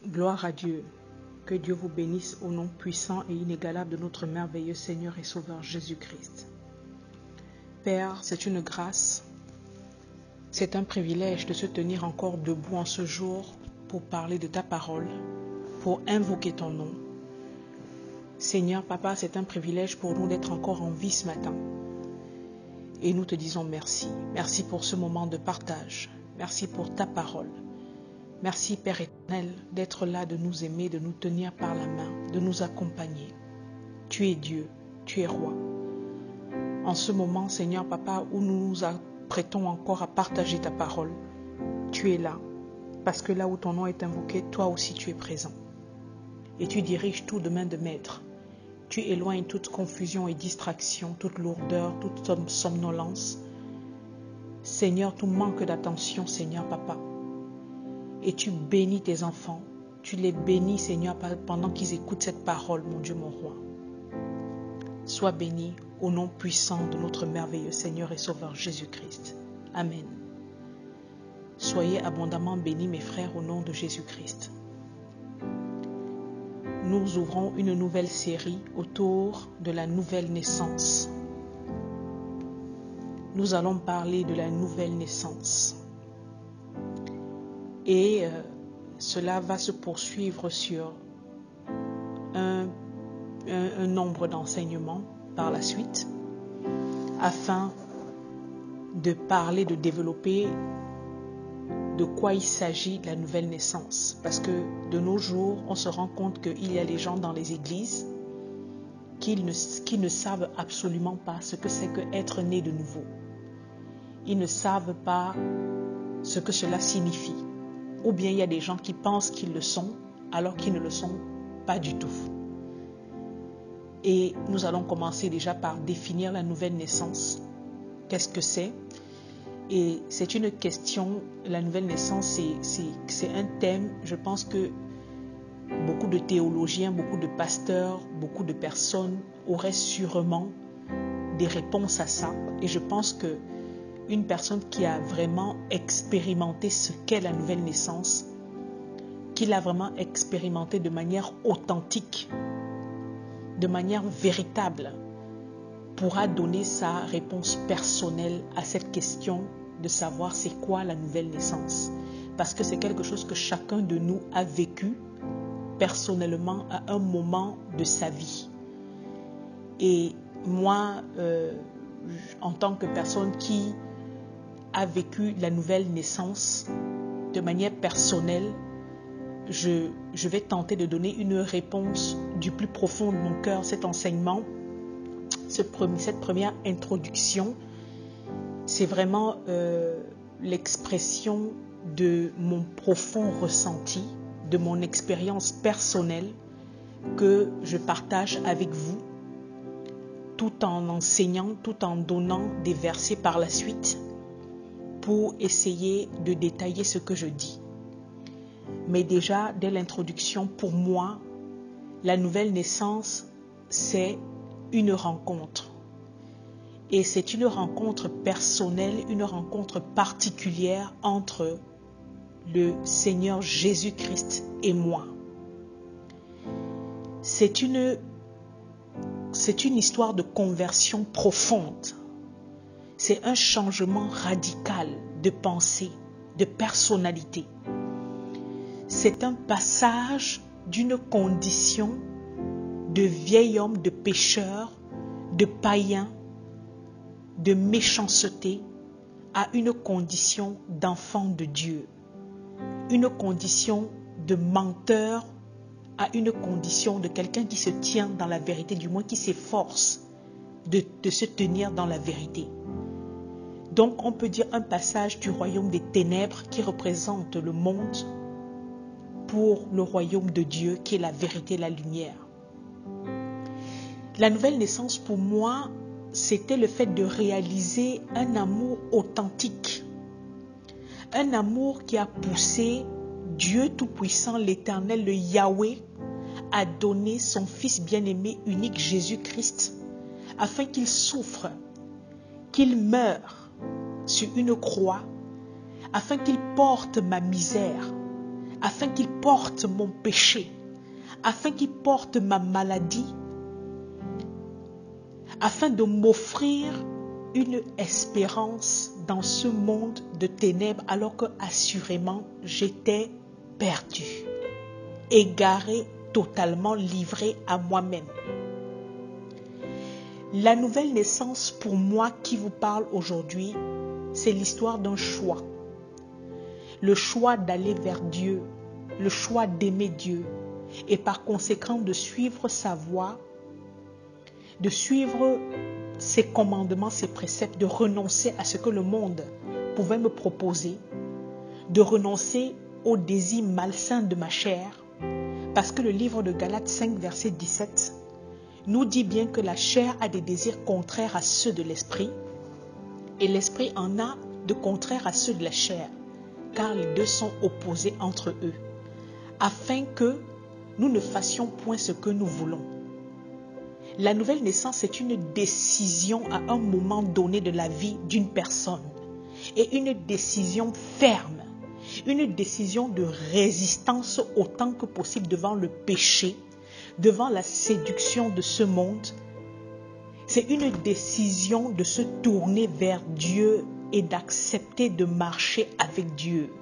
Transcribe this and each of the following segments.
Gloire à Dieu. Que Dieu vous bénisse au nom puissant et inégalable de notre merveilleux Seigneur et Sauveur Jésus-Christ. Père, c'est une grâce, c'est un privilège de se tenir encore debout en ce jour pour parler de ta parole, pour invoquer ton nom. Seigneur, Papa, c'est un privilège pour nous d'être encore en vie ce matin. Et nous te disons merci. Merci pour ce moment de partage. Merci pour ta parole. Merci, Père éternel, d'être là, de nous aimer, de nous tenir par la main, de nous accompagner. Tu es Dieu, tu es roi. En ce moment, Seigneur, Papa, où nous nous apprêtons encore à partager ta parole, tu es là, parce que là où ton nom est invoqué, toi aussi tu es présent. Et tu diriges tout de main de maître. Tu éloignes toute confusion et distraction, toute lourdeur, toute somnolence. Seigneur, tout manque d'attention, Seigneur, Papa. Et tu bénis tes enfants. Tu les bénis, Seigneur, pendant qu'ils écoutent cette parole, mon Dieu, mon roi. Sois béni au nom puissant de notre merveilleux Seigneur et Sauveur Jésus-Christ. Amen. Soyez abondamment bénis, mes frères, au nom de Jésus-Christ. Nous ouvrons une nouvelle série autour de la nouvelle naissance. Nous allons parler de la nouvelle naissance. Et cela va se poursuivre sur un nombre d'enseignements par la suite, afin de parler, de développer de quoi il s'agit de la nouvelle naissance. Parce que de nos jours, on se rend compte qu'il y a des gens dans les églises qui ne savent absolument pas ce que c'est qu'être né de nouveau. Ils ne savent pas ce que cela signifie. Ou bien il y a des gens qui pensent qu'ils le sont, alors qu'ils ne le sont pas du tout. Et nous allons commencer déjà par définir la nouvelle naissance. Qu'est-ce que c'est? Et c'est une question, la nouvelle naissance, c'est un thème, je pense que beaucoup de théologiens, beaucoup de pasteurs, beaucoup de personnes auraient sûrement des réponses à ça. Et je pense que une personne qui a vraiment expérimenté ce qu'est la nouvelle naissance, qui l'a vraiment expérimenté de manière authentique, de manière véritable, pourra donner sa réponse personnelle à cette question de savoir c'est quoi la nouvelle naissance. Parce que c'est quelque chose que chacun de nous a vécu personnellement à un moment de sa vie. Et moi, en tant que personne qui a vécu la nouvelle naissance de manière personnelle, je vais tenter de donner une réponse du plus profond de mon cœur. Cet enseignement, cette première introduction, c'est vraiment l'expression de mon profond ressenti, de mon expérience personnelle que je partage avec vous, tout en enseignant, tout en donnant des versets par la suite pour essayer de détailler ce que je dis. Mais déjà, dès l'introduction, pour moi, la nouvelle naissance, c'est une rencontre. Et c'est une rencontre personnelle, une rencontre particulière entre le Seigneur Jésus-Christ et moi. C'est une histoire de conversion profonde. C'est un changement radical de pensée, de personnalité. C'est un passage d'une condition de vieil homme, de pécheur, de païen, de méchanceté à une condition d'enfant de Dieu. Une condition de menteur à une condition de quelqu'un qui se tient dans la vérité, du moins qui s'efforce de se tenir dans la vérité. Donc on peut dire un passage du royaume des ténèbres qui représente le monde pour le royaume de Dieu qui est la vérité, la lumière. La nouvelle naissance pour moi, c'était le fait de réaliser un amour authentique. Un amour qui a poussé Dieu Tout-Puissant, l'Éternel, le Yahweh, à donner son Fils bien-aimé unique Jésus-Christ, afin qu'il souffre, qu'il meure sur une croix, afin qu'il porte ma misère, afin qu'il porte mon péché, afin qu'il porte ma maladie, afin de m'offrir une espérance dans ce monde de ténèbres alors que assurément j'étais perdu, égaré, totalement livré à moi-même. La nouvelle naissance pour moi qui vous parle aujourd'hui, c'est l'histoire d'un choix. Le choix d'aller vers Dieu, le choix d'aimer Dieu et par conséquent de suivre sa voie, de suivre ses commandements, ses préceptes, de renoncer à ce que le monde pouvait me proposer, de renoncer aux désirs malsains de ma chair, parce que le livre de Galates 5, verset 17, nous dit bien que la chair a des désirs contraires à ceux de l'esprit, et l'esprit en a de contraires à ceux de la chair, car les deux sont opposés entre eux, afin que nous ne fassions point ce que nous voulons. La nouvelle naissance, c'est une décision à un moment donné de la vie d'une personne, et une décision ferme, une décision de résistance autant que possible devant le péché, devant la séduction de ce monde. C'est une décision de se tourner vers Dieu et d'accepter de marcher avec Dieu,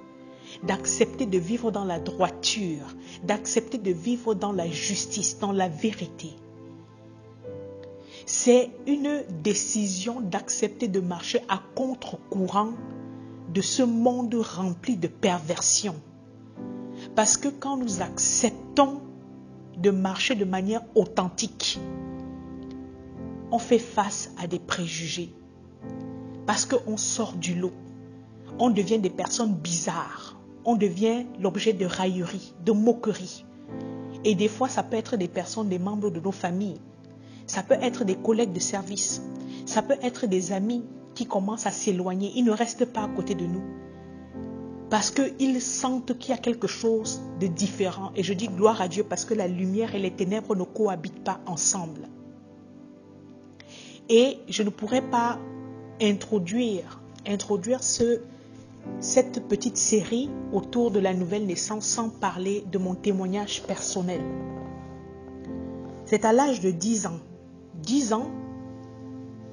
d'accepter de vivre dans la droiture, d'accepter de vivre dans la justice, dans la vérité. C'est une décision d'accepter de marcher à contre-courant de ce monde rempli de perversion. Parce que quand nous acceptons de marcher de manière authentique, on fait face à des préjugés. Parce qu'on sort du lot. On devient des personnes bizarres. On devient l'objet de railleries, de moqueries. Et des fois, ça peut être des personnes, des membres de nos familles. Ça peut être des collègues de service. Ça peut être des amis qui commencent à s'éloigner. Ils ne restent pas à côté de nous. Parce qu'ils sentent qu'il y a quelque chose de différent. Et je dis gloire à Dieu parce que la lumière et les ténèbres ne cohabitent pas ensemble. Et je ne pourrais pas introduire cette petite série autour de la nouvelle naissance sans parler de mon témoignage personnel. C'est à l'âge de 10 ans. 10 ans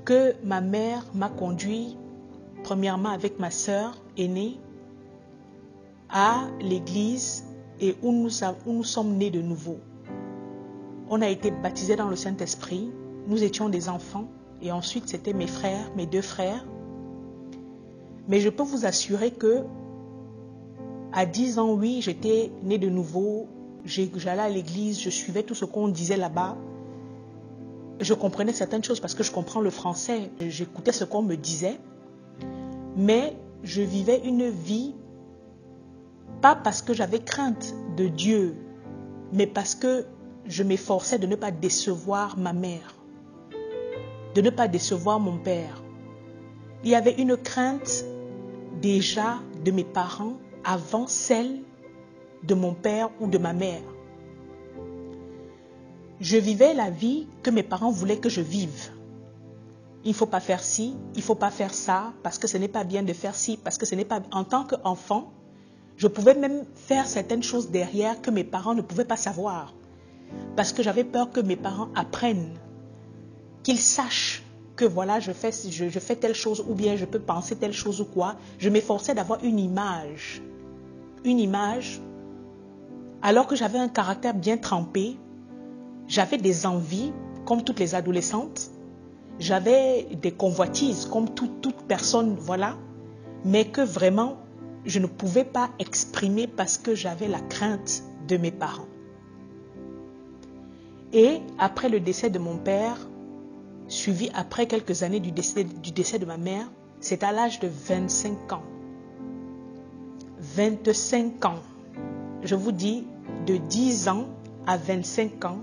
que ma mère m'a conduit, premièrement avec ma sœur aînée, à l'église et où nous sommes nés de nouveau. On a été baptisés dans le Saint-Esprit. Nous étions des enfants et ensuite c'était mes frères, mes 2 frères. Mais je peux vous assurer que à 10 ans, oui, j'étais née de nouveau. J'allais à l'église, je suivais tout ce qu'on disait là-bas. Je comprenais certaines choses parce que je comprends le français. J'écoutais ce qu'on me disait. Mais je vivais une vie, pas parce que j'avais crainte de Dieu, mais parce que je m'efforçais de ne pas décevoir ma mère, de ne pas décevoir mon père. Il y avait une crainte déjà de mes parents avant celle de mon père ou de ma mère. Je vivais la vie que mes parents voulaient que je vive. Il ne faut pas faire ci, il ne faut pas faire ça, parce que ce n'est pas bien de faire ci, parce que ce n'est pas... En tant qu'enfant, je pouvais même faire certaines choses derrière que mes parents ne pouvaient pas savoir. Parce que j'avais peur que mes parents apprennent, qu'ils sachent que voilà, je fais telle chose ou bien je peux penser telle chose ou quoi. Je m'efforçais d'avoir une image, alors que j'avais un caractère bien trempé. J'avais des envies, comme toutes les adolescentes. J'avais des convoitises, comme toute personne, voilà. Mais que vraiment, je ne pouvais pas exprimer parce que j'avais la crainte de mes parents. Et après le décès de mon père, suivi après quelques années du décès de ma mère, c'est à l'âge de 25 ans. 25 ans. Je vous dis, de 10 ans à 25 ans,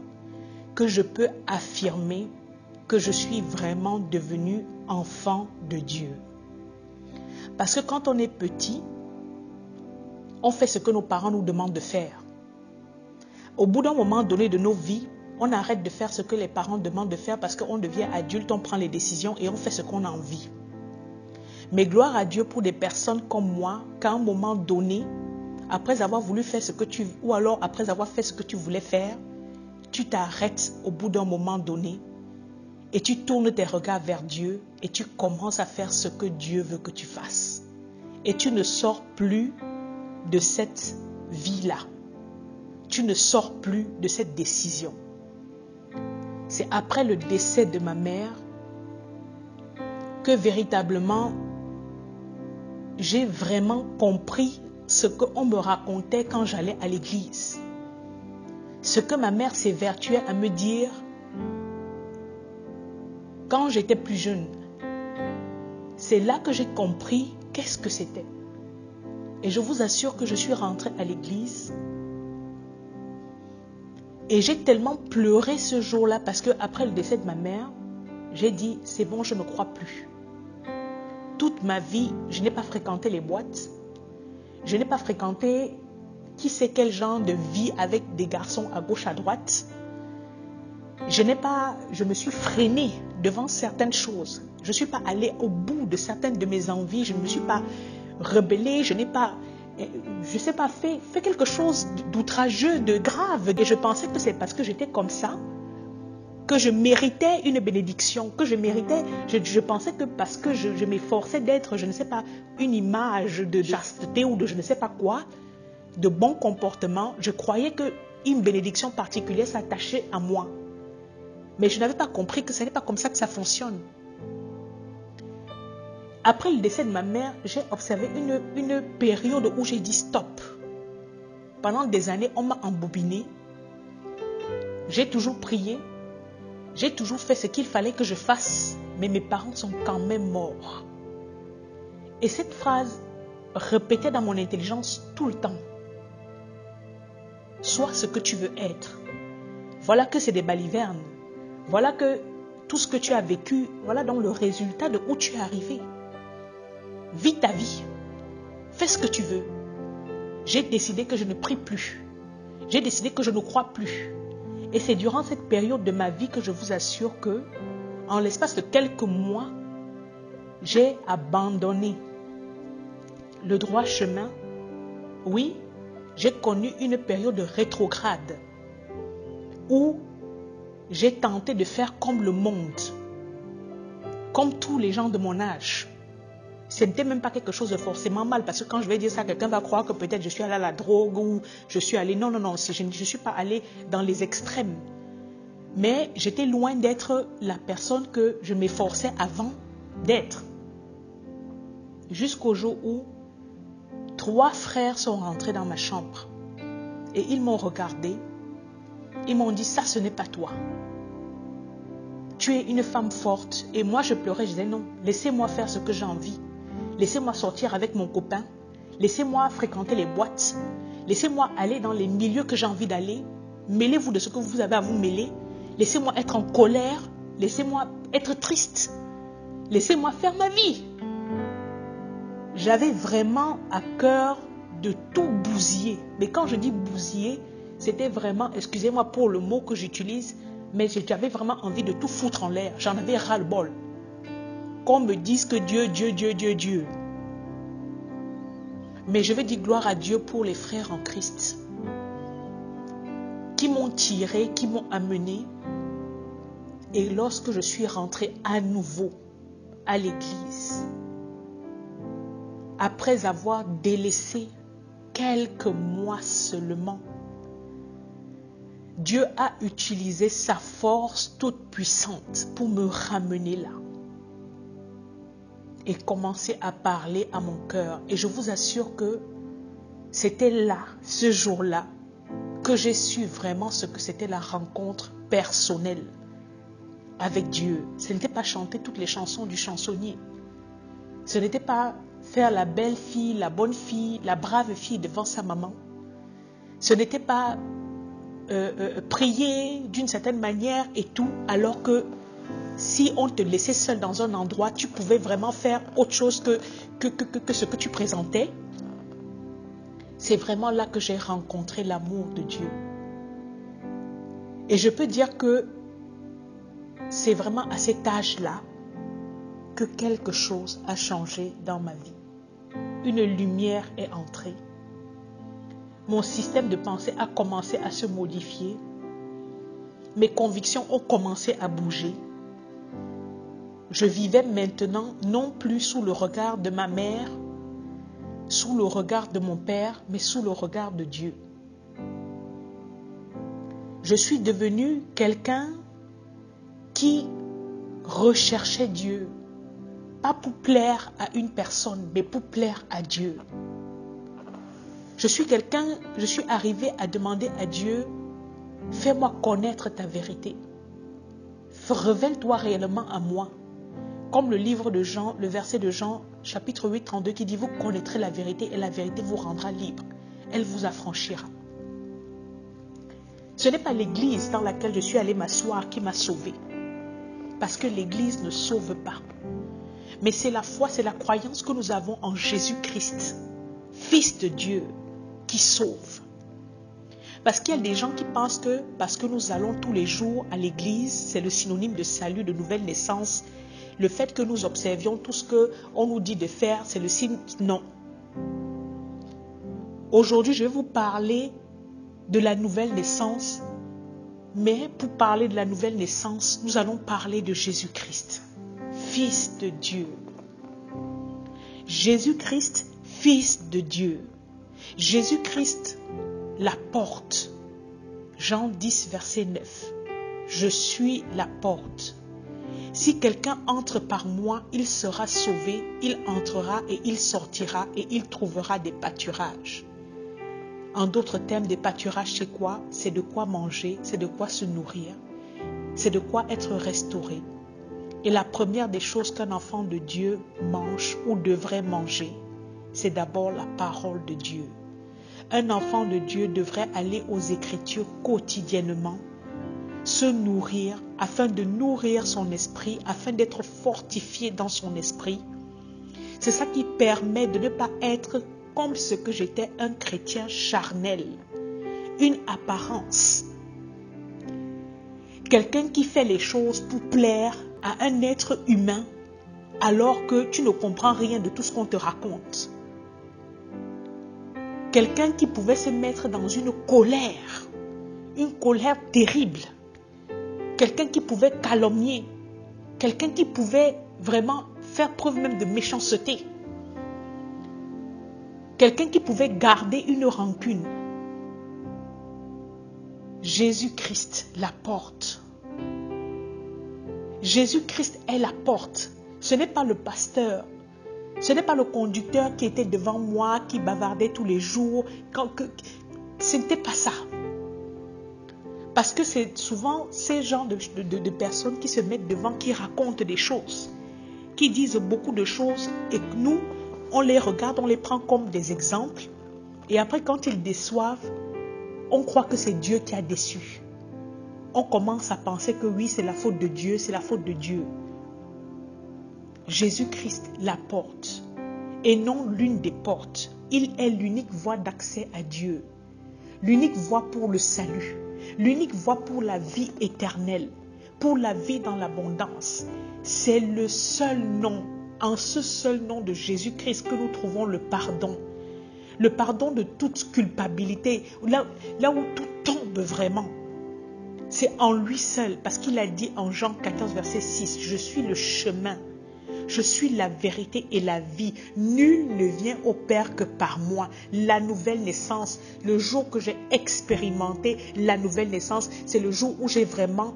que je peux affirmer que je suis vraiment devenue enfant de Dieu. Parce que quand on est petit, on fait ce que nos parents nous demandent de faire. Au bout d'un moment donné de nos vies, on arrête de faire ce que les parents demandent de faire parce qu'on devient adulte, on prend les décisions et on fait ce qu'on a envie. Mais gloire à Dieu pour des personnes comme moi, qu'à un moment donné, après avoir voulu faire ce que tu... Ou alors après avoir fait ce que tu voulais faire, tu t'arrêtes au bout d'un moment donné et tu tournes tes regards vers Dieu et tu commences à faire ce que Dieu veut que tu fasses. Et tu ne sors plus de cette vie-là. Tu ne sors plus de cette décision. C'est après le décès de ma mère que véritablement j'ai vraiment compris ce qu'on me racontait quand j'allais à l'église. Ce que ma mère s'évertuait à me dire quand j'étais plus jeune. C'est là que j'ai compris qu'est-ce que c'était. Et je vous assure que je suis rentrée à l'église et j'ai tellement pleuré ce jour-là parce que après le décès de ma mère, j'ai dit c'est bon, je ne crois plus. Toute ma vie, je n'ai pas fréquenté les boîtes. Je n'ai pas fréquenté qui sait quel genre de vie avec des garçons à gauche, à droite. Je me suis freinée devant certaines choses. Je ne suis pas allée au bout de certaines de mes envies. Je ne me suis pas rebellée. Je n'ai pas, fait quelque chose d'outrageux, de grave. Et je pensais que c'est parce que j'étais comme ça que je méritais une bénédiction, que je méritais, je pensais que parce que je m'efforçais d'être, je ne sais pas, une image de chasteté ou de je ne sais pas quoi, de bon comportement, je croyais qu'une bénédiction particulière s'attachait à moi. Mais je n'avais pas compris que ce n'est pas comme ça que ça fonctionne. Après le décès de ma mère, j'ai observé une période où j'ai dit stop. Pendant des années, on m'a embobiné. J'ai toujours prié. J'ai toujours fait ce qu'il fallait que je fasse, mais mes parents sont quand même morts. Et cette phrase répétait dans mon intelligence tout le temps. Sois ce que tu veux être. Voilà que c'est des balivernes. Voilà que tout ce que tu as vécu, voilà donc le résultat de où tu es arrivé. Vis ta vie. Fais ce que tu veux. J'ai décidé que je ne prie plus. J'ai décidé que je ne crois plus. Et c'est durant cette période de ma vie que je vous assure que, en l'espace de quelques mois, j'ai abandonné le droit chemin. Oui, j'ai connu une période rétrograde où j'ai tenté de faire comme le monde, comme tous les gens de mon âge. Ce n'était même pas quelque chose de forcément mal, parce que quand je vais dire ça, quelqu'un va croire que peut-être je suis allée à la drogue ou je suis allée... Non, je ne suis pas allée dans les extrêmes. Mais j'étais loin d'être la personne que je m'efforçais avant d'être. Jusqu'au jour où 3 frères sont rentrés dans ma chambre et ils m'ont regardé. Ils m'ont dit, ça ce n'est pas toi. Tu es une femme forte. Et moi je pleurais, je disais non, laissez-moi faire ce que j'ai envie. Laissez-moi sortir avec mon copain. Laissez-moi fréquenter les boîtes. Laissez-moi aller dans les milieux que j'ai envie d'aller. Mêlez-vous de ce que vous avez à vous mêler. Laissez-moi être en colère. Laissez-moi être triste. Laissez-moi faire ma vie. J'avais vraiment à cœur de tout bousiller. Mais quand je dis bousiller, c'était vraiment, excusez-moi pour le mot que j'utilise, mais j'avais vraiment envie de tout foutre en l'air. J'en avais ras-le-bol. Qu'on me dise que Dieu. Mais je veux dire gloire à Dieu pour les frères en Christ qui m'ont tiré, qui m'ont amené. Et lorsque je suis rentrée à nouveau à l'église, après avoir délaissé quelques mois seulement, Dieu a utilisé sa force toute puissante pour me ramener là et commencer à parler à mon cœur. Et je vous assure que c'était là, ce jour-là, que j'ai su vraiment ce que c'était la rencontre personnelle avec Dieu. Ce n'était pas chanter toutes les chansons du chansonnier. Ce n'était pas faire la belle fille, la bonne fille, la brave fille devant sa maman. Ce n'était pas prier d'une certaine manière et tout, alors que si on te laissait seul dans un endroit, tu pouvais vraiment faire autre chose que ce que tu présentais. C'est vraiment là que j'ai rencontré l'amour de Dieu. Et je peux dire que c'est vraiment à cet âge-là que quelque chose a changé dans ma vie. Une lumière est entrée. Mon système de pensée a commencé à se modifier. Mes convictions ont commencé à bouger. Je vivais maintenant non plus sous le regard de ma mère, sous le regard de mon père, mais sous le regard de Dieu. Je suis devenu quelqu'un qui recherchait Dieu, pas pour plaire à une personne, mais pour plaire à Dieu. Je suis arrivé à demander à Dieu, fais-moi connaître ta vérité. Révèle-toi réellement à moi. Comme le livre de Jean, le verset de Jean, chapitre 8, 32, qui dit, vous connaîtrez la vérité et la vérité vous rendra libre. Elle vous affranchira. Ce n'est pas l'église dans laquelle je suis allé m'asseoir qui m'a sauvé. Parce que l'église ne sauve pas. Mais c'est la foi, c'est la croyance que nous avons en Jésus-Christ, Fils de Dieu, qui sauve. Parce qu'il y a des gens qui pensent que parce que nous allons tous les jours à l'église, c'est le synonyme de salut, de nouvelle naissance. Le fait que nous observions tout ce qu'on nous dit de faire, c'est le signe. Non. Aujourd'hui, je vais vous parler de la nouvelle naissance. Mais pour parler de la nouvelle naissance, nous allons parler de Jésus-Christ, Fils de Dieu. Jésus-Christ, Fils de Dieu. Jésus-Christ, la porte. Jean 10, verset 9. Je suis la porte. Si quelqu'un entre par moi, il sera sauvé, il entrera et il sortira et il trouvera des pâturages. En d'autres termes, des pâturages, c'est quoi? C'est de quoi manger, c'est de quoi se nourrir, c'est de quoi être restauré. Et la première des choses qu'un enfant de Dieu mange ou devrait manger, c'est d'abord la parole de Dieu. Un enfant de Dieu devrait aller aux Écritures quotidiennement, se nourrir afin de nourrir son esprit, afin d'être fortifié dans son esprit. C'est ça qui permet de ne pas être comme ce que j'étais, un chrétien charnel, une apparence. Quelqu'un qui fait les choses pour plaire à un être humain alors que tu ne comprends rien de tout ce qu'on te raconte. Quelqu'un qui pouvait se mettre dans une colère terrible. Quelqu'un qui pouvait calomnier. Quelqu'un qui pouvait vraiment faire preuve même de méchanceté. Quelqu'un qui pouvait garder une rancune. Jésus-Christ, la porte. Jésus-Christ est la porte. Ce n'est pas le pasteur. Ce n'est pas le conducteur qui était devant moi, qui bavardait tous les jours. Ce n'était pas ça. Parce que c'est souvent ces genres de personnes qui se mettent devant, qui racontent des choses, qui disent beaucoup de choses et que nous, on les regarde, on les prend comme des exemples. Et après, quand ils déçoivent, on croit que c'est Dieu qui a déçu. On commence à penser que oui, c'est la faute de Dieu, c'est la faute de Dieu. Jésus-Christ, la porte, et non l'une des portes. Il est l'unique voie d'accès à Dieu, l'unique voie pour le salut, l'unique voie pour la vie éternelle, pour la vie dans l'abondance. C'est le seul nom, en ce seul nom de Jésus-Christ que nous trouvons le pardon de toute culpabilité, là où tout tombe vraiment. C'est en lui seul, parce qu'il a dit en Jean 14, verset 6, « Je suis le chemin, je suis la vérité et la vie. Nul ne vient au Père que par moi. » La nouvelle naissance, le jour que j'ai expérimenté la nouvelle naissance, c'est le jour où j'ai vraiment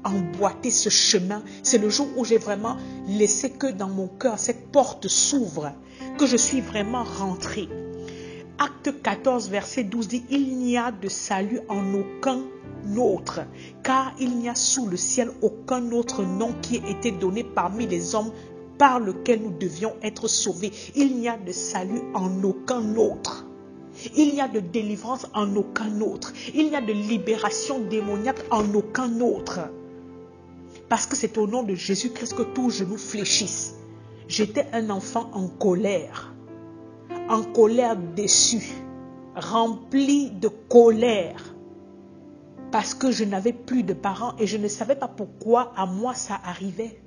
emboîté ce chemin. C'est le jour où j'ai vraiment laissé que dans mon cœur, cette porte s'ouvre, que je suis vraiment rentrée. Acte 14, verset 12 dit, « Il n'y a de salut en aucun autre, car il n'y a sous le ciel aucun autre nom qui ait été donné parmi les hommes par lequel nous devions être sauvés. » Il n'y a de salut en aucun autre. Il n'y a de délivrance en aucun autre. Il n'y a de libération démoniaque en aucun autre. Parce que c'est au nom de Jésus-Christ que tous genoux fléchissent. J'étais un enfant en colère déçu, rempli de colère. Parce que je n'avais plus de parents et je ne savais pas pourquoi à moi ça arrivait.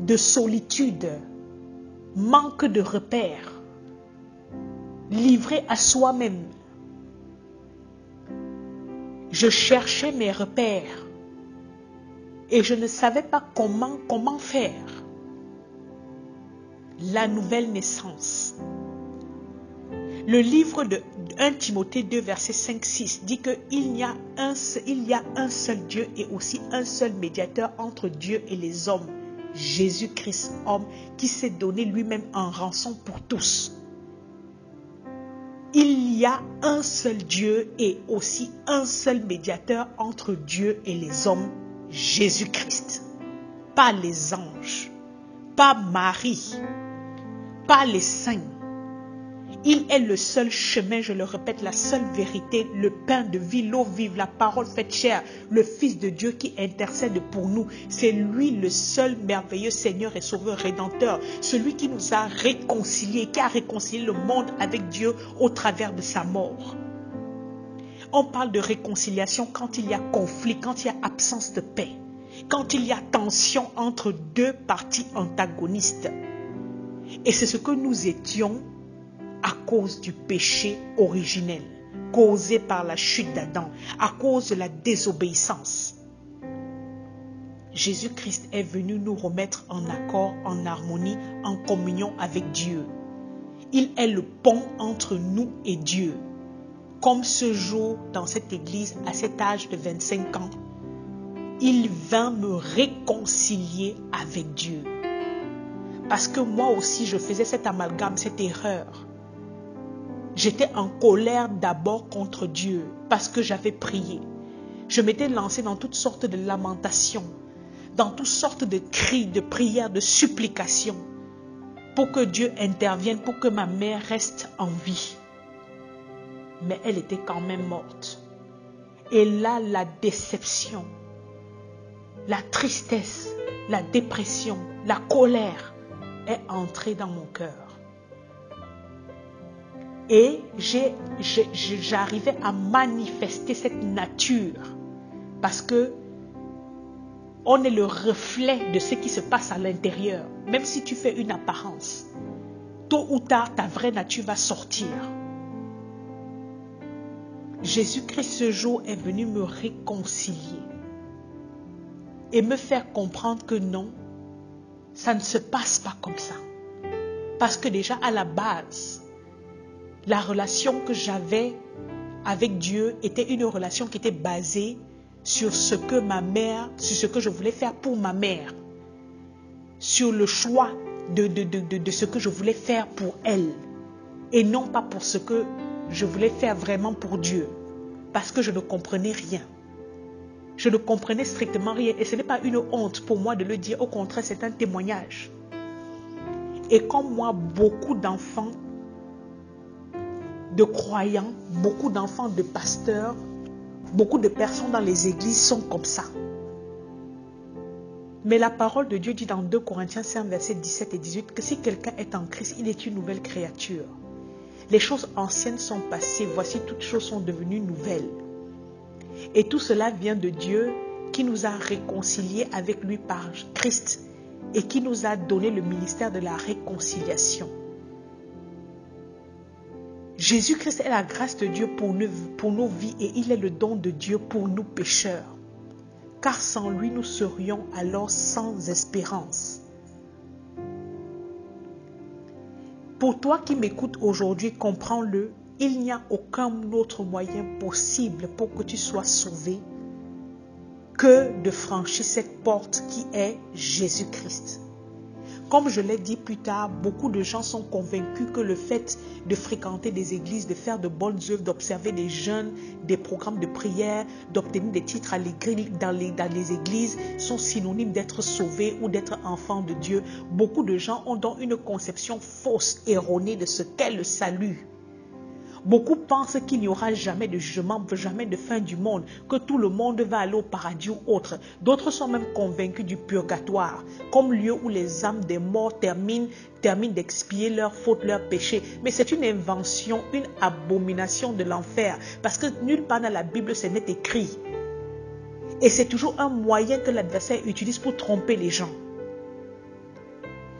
De solitude, manque de repères. livré à soi-même. Je cherchais mes repères et je ne savais pas comment faire. La nouvelle naissance. Le livre de 1 Timothée 2, verset 5-6 dit qu'il y a un seul Dieu et aussi un seul médiateur entre Dieu et les hommes, Jésus-Christ, homme, qui s'est donné lui-même en rançon pour tous. Il y a un seul Dieu et aussi un seul médiateur entre Dieu et les hommes, Jésus-Christ. Pas les anges, pas Marie, pas les saints. Il est le seul chemin, je le répète, la seule vérité, le pain de vie, l'eau vive, la parole faite chair, le Fils de Dieu qui intercède pour nous. C'est lui le seul merveilleux Seigneur et Sauveur Rédempteur, celui qui nous a réconciliés, qui a réconcilié le monde avec Dieu au travers de sa mort. On parle de réconciliation quand il y a conflit, quand il y a absence de paix, quand il y a tension entre deux parties antagonistes. Et c'est ce que nous étions à cause du péché originel, causé par la chute d'Adam, à cause de la désobéissance. Jésus-Christ est venu nous remettre en accord, en harmonie, en communion avec Dieu. Il est le pont entre nous et Dieu. Comme ce jour dans cette église, à cet âge de 25 ans, il vint me réconcilier avec Dieu. Parce que moi aussi, je faisais cet amalgame, cette erreur. J'étais en colère d'abord contre Dieu parce que j'avais prié. Je m'étais lancé dans toutes sortes de lamentations, dans toutes sortes de cris, de prières, de supplications pour que Dieu intervienne, pour que ma mère reste en vie. Mais elle était quand même morte. Et là, la déception, la tristesse, la dépression, la colère est entrée dans mon cœur. Et j'arrivais à manifester cette nature parce que on est le reflet de ce qui se passe à l'intérieur. Même si tu fais une apparence, tôt ou tard, ta vraie nature va sortir. Jésus-Christ ce jour est venu me réconcilier et me faire comprendre que non, ça ne se passe pas comme ça. Parce que déjà à la base, la relation que j'avais avec Dieu était une relation qui était basée sur ce que ma mère, sur ce que je voulais faire pour ma mère, sur le choix de ce que je voulais faire pour elle, et non pas pour ce que je voulais faire vraiment pour Dieu, parce que je ne comprenais rien. Je ne comprenais strictement rien, et ce n'est pas une honte pour moi de le dire, au contraire, c'est un témoignage. Et comme moi, beaucoup d'enfants de croyants, beaucoup d'enfants de pasteurs, beaucoup de personnes dans les églises sont comme ça. Mais la parole de Dieu dit dans 2 Corinthiens 5, versets 17 et 18 que si quelqu'un est en Christ, il est une nouvelle créature. Les choses anciennes sont passées, voici toutes choses sont devenues nouvelles. Et tout cela vient de Dieu qui nous a réconciliés avec lui par Christ et qui nous a donné le ministère de la réconciliation. Jésus-Christ est la grâce de Dieu pour nos vies et il est le don de Dieu pour nous pécheurs. Car sans lui, nous serions alors sans espérance. Pour toi qui m'écoutes aujourd'hui, comprends-le, il n'y a aucun autre moyen possible pour que tu sois sauvé que de franchir cette porte qui est Jésus-Christ. Comme je l'ai dit plus tard, beaucoup de gens sont convaincus que le fait de fréquenter des églises, de faire de bonnes œuvres, d'observer des jeûnes, des programmes de prière, d'obtenir des titres à l'église, dans les églises, sont synonymes d'être sauvés ou d'être enfants de Dieu. Beaucoup de gens ont donc une conception fausse, erronée de ce qu'est le salut. Beaucoup pensent qu'il n'y aura jamais de jugement, jamais de fin du monde, que tout le monde va aller au paradis ou autre. D'autres sont même convaincus du purgatoire, comme lieu où les âmes des morts terminent d'expier leurs fautes, leurs péchés. Mais c'est une invention, une abomination de l'enfer, parce que nulle part dans la Bible ce n'est écrit. Et c'est toujours un moyen que l'adversaire utilise pour tromper les gens.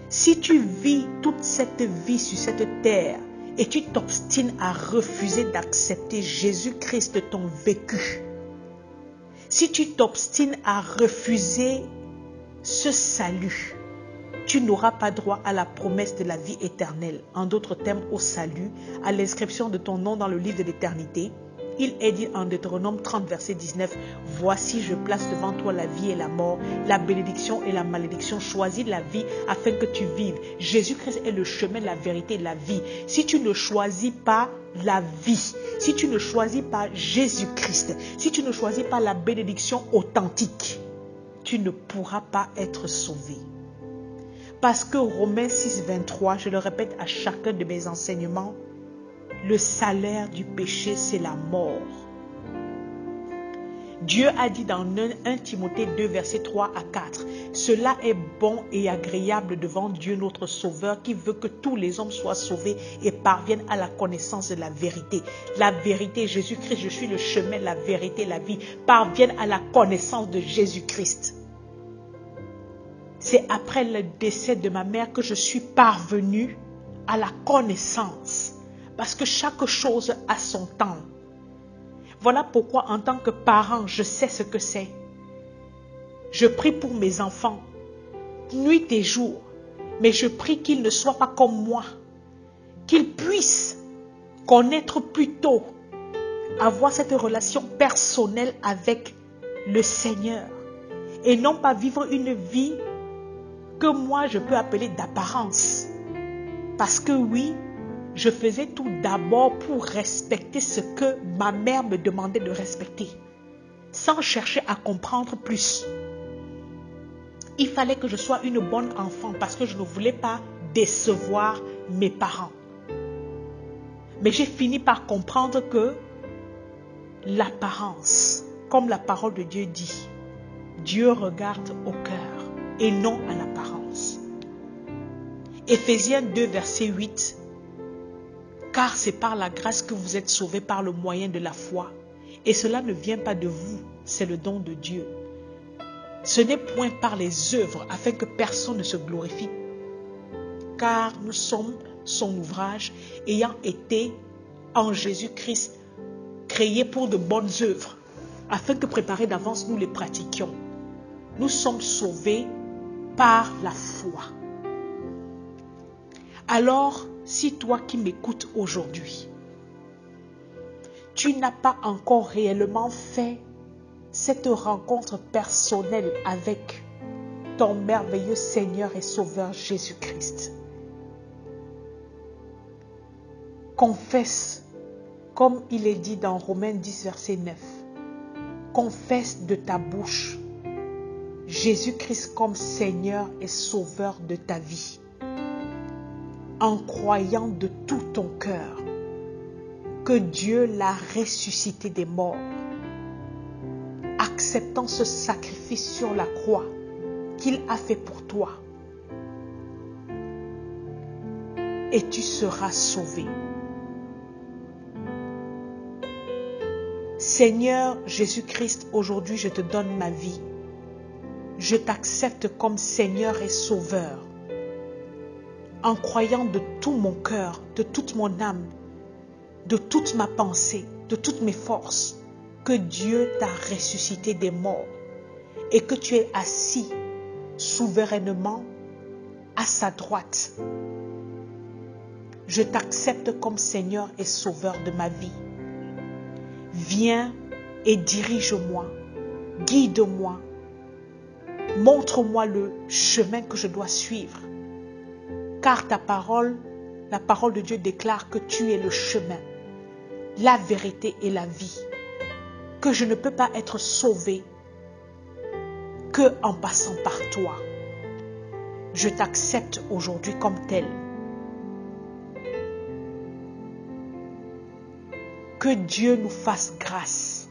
Si tu vis toute cette vie sur cette terre, et tu t'obstines à refuser d'accepter Jésus-Christ de ton vécu, si tu t'obstines à refuser ce salut, tu n'auras pas droit à la promesse de la vie éternelle. En d'autres termes, au salut, à l'inscription de ton nom dans le livre de l'éternité. Il est dit en Deutéronome 30, verset 19, « Voici, je place devant toi la vie et la mort, la bénédiction et la malédiction. Choisis la vie afin que tu vives. » Jésus-Christ est le chemin, la vérité et la vie. Si tu ne choisis pas la vie, si tu ne choisis pas Jésus-Christ, si tu ne choisis pas la bénédiction authentique, tu ne pourras pas être sauvé. Parce que Romains 6, 23, je le répète à chacun de mes enseignements, le salaire du péché, c'est la mort. Dieu a dit dans 1 Timothée 2, versets 3 à 4, « Cela est bon et agréable devant Dieu notre Sauveur qui veut que tous les hommes soient sauvés et parviennent à la connaissance de la vérité. » La vérité, Jésus-Christ, je suis le chemin, la vérité, la vie, parviennent à la connaissance de Jésus-Christ. C'est après le décès de ma mère que je suis parvenue à la connaissance. Parce que chaque chose a son temps. Voilà pourquoi en tant que parent, je sais ce que c'est. Je prie pour mes enfants, nuit et jour. Mais je prie qu'ils ne soient pas comme moi. Qu'ils puissent connaître plus tôt, avoir cette relation personnelle avec le Seigneur. Et non pas vivre une vie que moi je peux appeler d'apparence. Parce que oui, je faisais tout d'abord pour respecter ce que ma mère me demandait de respecter, sans chercher à comprendre plus. Il fallait que je sois une bonne enfant parce que je ne voulais pas décevoir mes parents. Mais j'ai fini par comprendre que l'apparence, comme la parole de Dieu dit, Dieu regarde au cœur et non à l'apparence. Éphésiens 2, verset 8, « Car c'est par la grâce que vous êtes sauvés par le moyen de la foi. Et cela ne vient pas de vous, c'est le don de Dieu. Ce n'est point par les œuvres afin que personne ne se glorifie. Car nous sommes son ouvrage, ayant été en Jésus-Christ créés pour de bonnes œuvres, afin que préparés d'avance nous les pratiquions. Nous sommes sauvés par la foi. » Alors, si toi qui m'écoutes aujourd'hui, tu n'as pas encore réellement fait cette rencontre personnelle avec ton merveilleux Seigneur et Sauveur Jésus-Christ, confesse, comme il est dit dans Romains 10, verset 9, confesse de ta bouche Jésus-Christ comme Seigneur et Sauveur de ta vie, en croyant de tout ton cœur que Dieu l'a ressuscité des morts, acceptant ce sacrifice sur la croix qu'il a fait pour toi, et tu seras sauvé. Seigneur Jésus-Christ, aujourd'hui je te donne ma vie. Je t'accepte comme Seigneur et Sauveur, en croyant de tout mon cœur, de toute mon âme, de toute ma pensée, de toutes mes forces, que Dieu t'a ressuscité des morts et que tu es assis souverainement à sa droite. Je t'accepte comme Seigneur et Sauveur de ma vie. Viens et dirige-moi, guide-moi, montre-moi le chemin que je dois suivre. Car ta parole, la parole de Dieu déclare que tu es le chemin, la vérité et la vie. Que je ne peux pas être sauvé que en passant par toi. Je t'accepte aujourd'hui comme tel. Que Dieu nous fasse grâce.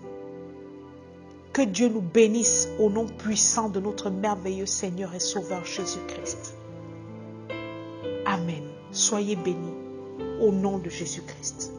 Que Dieu nous bénisse au nom puissant de notre merveilleux Seigneur et Sauveur Jésus-Christ. Amen. Soyez bénis au nom de Jésus-Christ.